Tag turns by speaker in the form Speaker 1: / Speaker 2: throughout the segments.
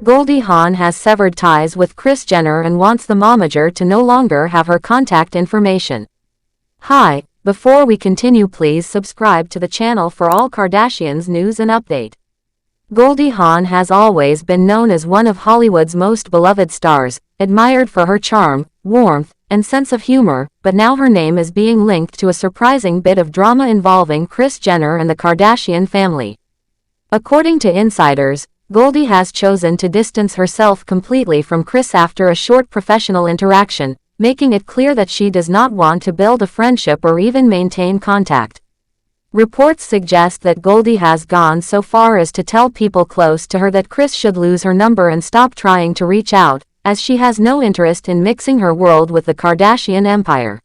Speaker 1: Goldie Hawn has severed ties with Kris Jenner and wants the momager to no longer have her contact information. Hi, before we continue, please subscribe to the channel for all Kardashians news and update. Goldie Hawn has always been known as one of Hollywood's most beloved stars, admired for her charm, warmth, and sense of humor, but now her name is being linked to a surprising bit of drama involving Kris Jenner and the Kardashian family. According to insiders, Goldie has chosen to distance herself completely from Kris after a short professional interaction, making it clear that she does not want to build a friendship or even maintain contact. Reports suggest that Goldie has gone so far as to tell people close to her that Kris should lose her number and stop trying to reach out, as she has no interest in mixing her world with the Kardashian empire.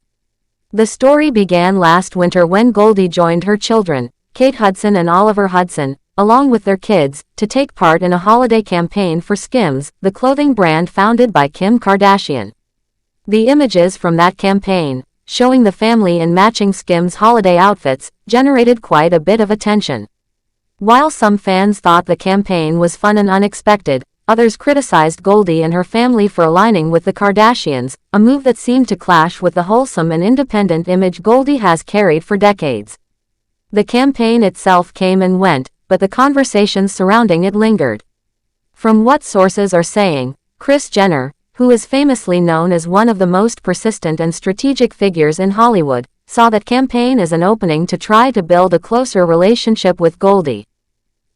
Speaker 1: The story began last winter when Goldie joined her children, Hudson and Oliver Hudson, along with their kids, to take part in a holiday campaign for SKIMS, the clothing brand founded by Kim Kardashian. The images from that campaign, showing the family in matching SKIMS holiday outfits, generated quite a bit of attention. While some fans thought the campaign was fun and unexpected, others criticized Goldie and her family for aligning with the Kardashians, a move that seemed to clash with the wholesome and independent image Goldie has carried for decades. The campaign itself came and went, but the conversations surrounding it lingered. From what sources are saying, Kris Jenner, who is famously known as one of the most persistent and strategic figures in Hollywood, saw that campaign as an opening to try to build a closer relationship with Goldie.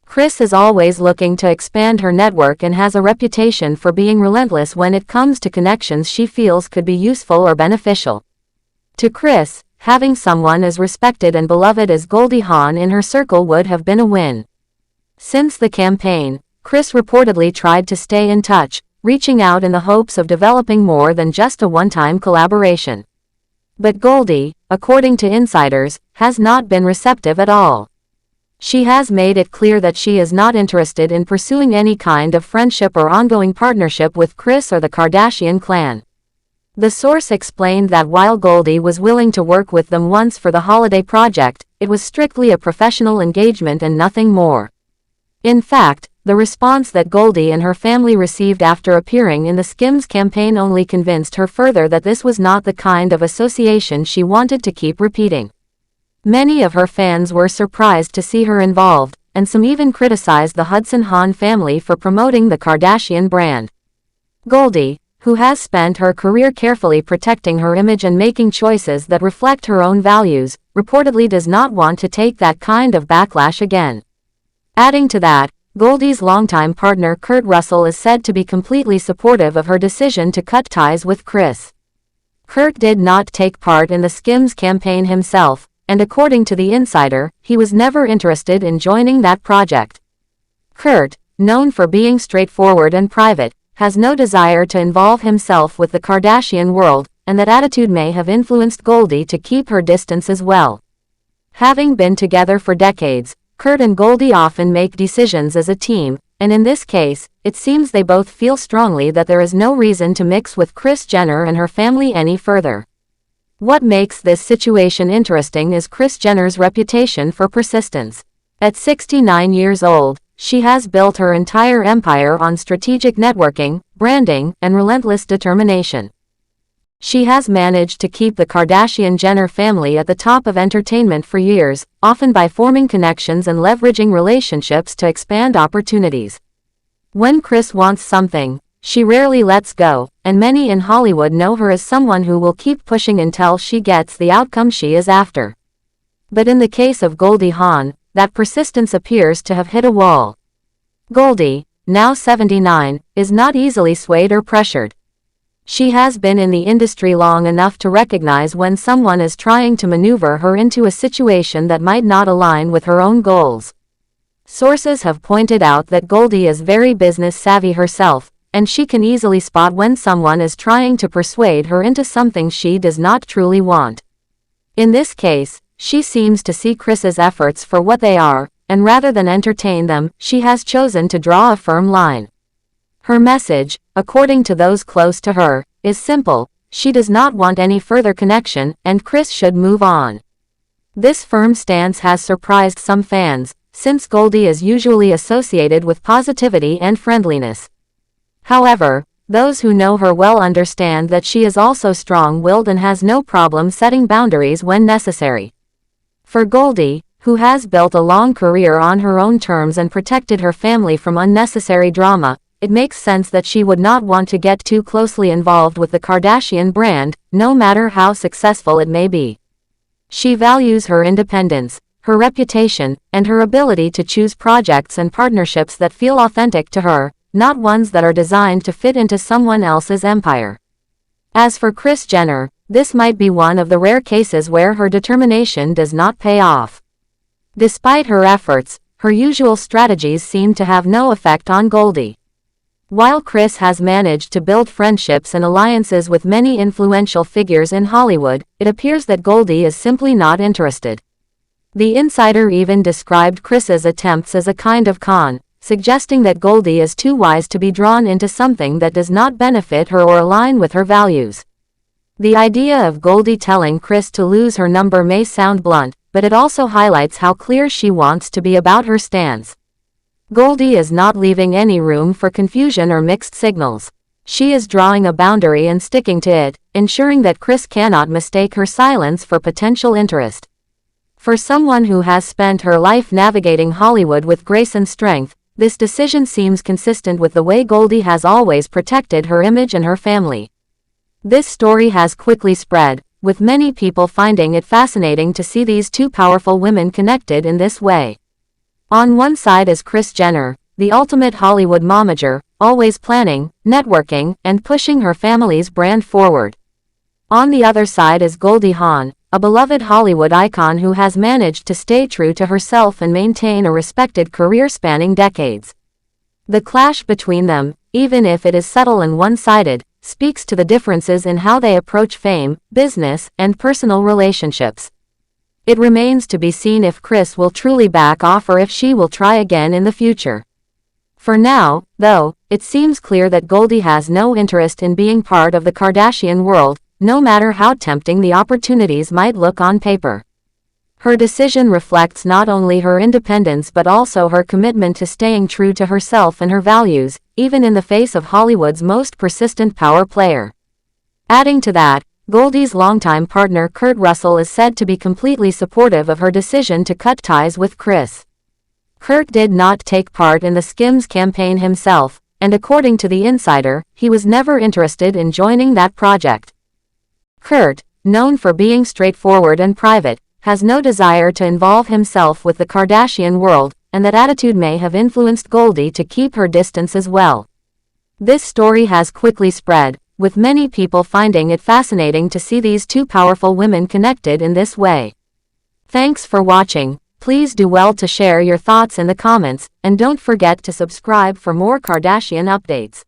Speaker 1: Kris is always looking to expand her network and has a reputation for being relentless when it comes to connections she feels could be useful or beneficial. To Kris, having someone as respected and beloved as Goldie Hawn in her circle would have been a win. Since the campaign, Kris reportedly tried to stay in touch, reaching out in the hopes of developing more than just a one-time collaboration. But Goldie, according to insiders, has not been receptive at all. She has made it clear that she is not interested in pursuing any kind of friendship or ongoing partnership with Kris or the Kardashian clan. The source explained that while Goldie was willing to work with them once for the holiday project, it was strictly a professional engagement and nothing more. In fact, the response that Goldie and her family received after appearing in the SKIMS campaign only convinced her further that this was not the kind of association she wanted to keep repeating. Many of her fans were surprised to see her involved, and some even criticized the Hudson family for promoting the Kardashian brand. Goldie, who has spent her career carefully protecting her image and making choices that reflect her own values, reportedly does not want to take that kind of backlash again. Adding to that, Goldie's longtime partner Kurt Russell is said to be completely supportive of her decision to cut ties with Kris. Kurt did not take part in the SKIMS campaign himself, and according to the insider, he was never interested in joining that project. Kurt, known for being straightforward and private, has no desire to involve himself with the Kardashian world, and that attitude may have influenced Goldie to keep her distance as well. Having been together for decades, Kurt and Goldie often make decisions as a team, and in this case, it seems they both feel strongly that there is no reason to mix with Kris Jenner and her family any further. What makes this situation interesting is Kris Jenner's reputation for persistence. At 69 years old, she has built her entire empire on strategic networking, branding, and relentless determination. She has managed to keep the Kardashian-Jenner family at the top of entertainment for years, often by forming connections and leveraging relationships to expand opportunities. When Kris wants something, she rarely lets go, and many in Hollywood know her as someone who will keep pushing until she gets the outcome she is after. But in the case of Goldie Hawn, that persistence appears to have hit a wall. Goldie, now 79, is not easily swayed or pressured. She has been in the industry long enough to recognize when someone is trying to maneuver her into a situation that might not align with her own goals. Sources have pointed out that Goldie is very business savvy herself, and she can easily spot when someone is trying to persuade her into something she does not truly want. In this case, she seems to see Kris's efforts for what they are, and rather than entertain them, she has chosen to draw a firm line. Her message, according to those close to her, is simple: she does not want any further connection, and Kris should move on. This firm stance has surprised some fans, since Goldie is usually associated with positivity and friendliness. However, those who know her well understand that she is also strong-willed and has no problem setting boundaries when necessary. For Goldie, who has built a long career on her own terms and protected her family from unnecessary drama, it makes sense that she would not want to get too closely involved with the Kardashian brand, no matter how successful it may be. She values her independence, her reputation, and her ability to choose projects and partnerships that feel authentic to her, not ones that are designed to fit into someone else's empire. As for Kris Jenner, this might be one of the rare cases where her determination does not pay off. Despite her efforts, her usual strategies seem to have no effect on Goldie. While Kris has managed to build friendships and alliances with many influential figures in Hollywood, it appears that Goldie is simply not interested. The insider even described Kris's attempts as a kind of con, suggesting that Goldie is too wise to be drawn into something that does not benefit her or align with her values. The idea of Goldie telling Kris to lose her number may sound blunt, but it also highlights how clear she wants to be about her stance. Goldie is not leaving any room for confusion or mixed signals. She is drawing a boundary and sticking to it, ensuring that Kris cannot mistake her silence for potential interest. For someone who has spent her life navigating Hollywood with grace and strength, this decision seems consistent with the way Goldie has always protected her image and her family. This story has quickly spread, with many people finding it fascinating to see these two powerful women connected in this way. On one side is Kris Jenner, the ultimate Hollywood momager, always planning, networking, and pushing her family's brand forward. On the other side is Goldie Hawn, a beloved Hollywood icon who has managed to stay true to herself and maintain a respected career spanning decades. The clash between them, even if it is subtle and one-sided, speaks to the differences in how they approach fame, business, and personal relationships. It remains to be seen if Kris will truly back off or if she will try again in the future. For now, though, it seems clear that Goldie has no interest in being part of the Kardashian world, no matter how tempting the opportunities might look on paper. Her decision reflects not only her independence but also her commitment to staying true to herself and her values, even in the face of Hollywood's most persistent power player. Adding to that, Goldie's longtime partner Kurt Russell is said to be completely supportive of her decision to cut ties with Kris. Kurt did not take part in the SKIMS campaign himself, and according to the insider, he was never interested in joining that project. Kurt, known for being straightforward and private, has no desire to involve himself with the Kardashian world, and that attitude may have influenced Goldie to keep her distance as well. This story has quickly spread, with many people finding it fascinating to see these two powerful women connected in this way. Thanks for watching. Please do well to share your thoughts in the comments, and don't forget to subscribe for more Kardashian updates.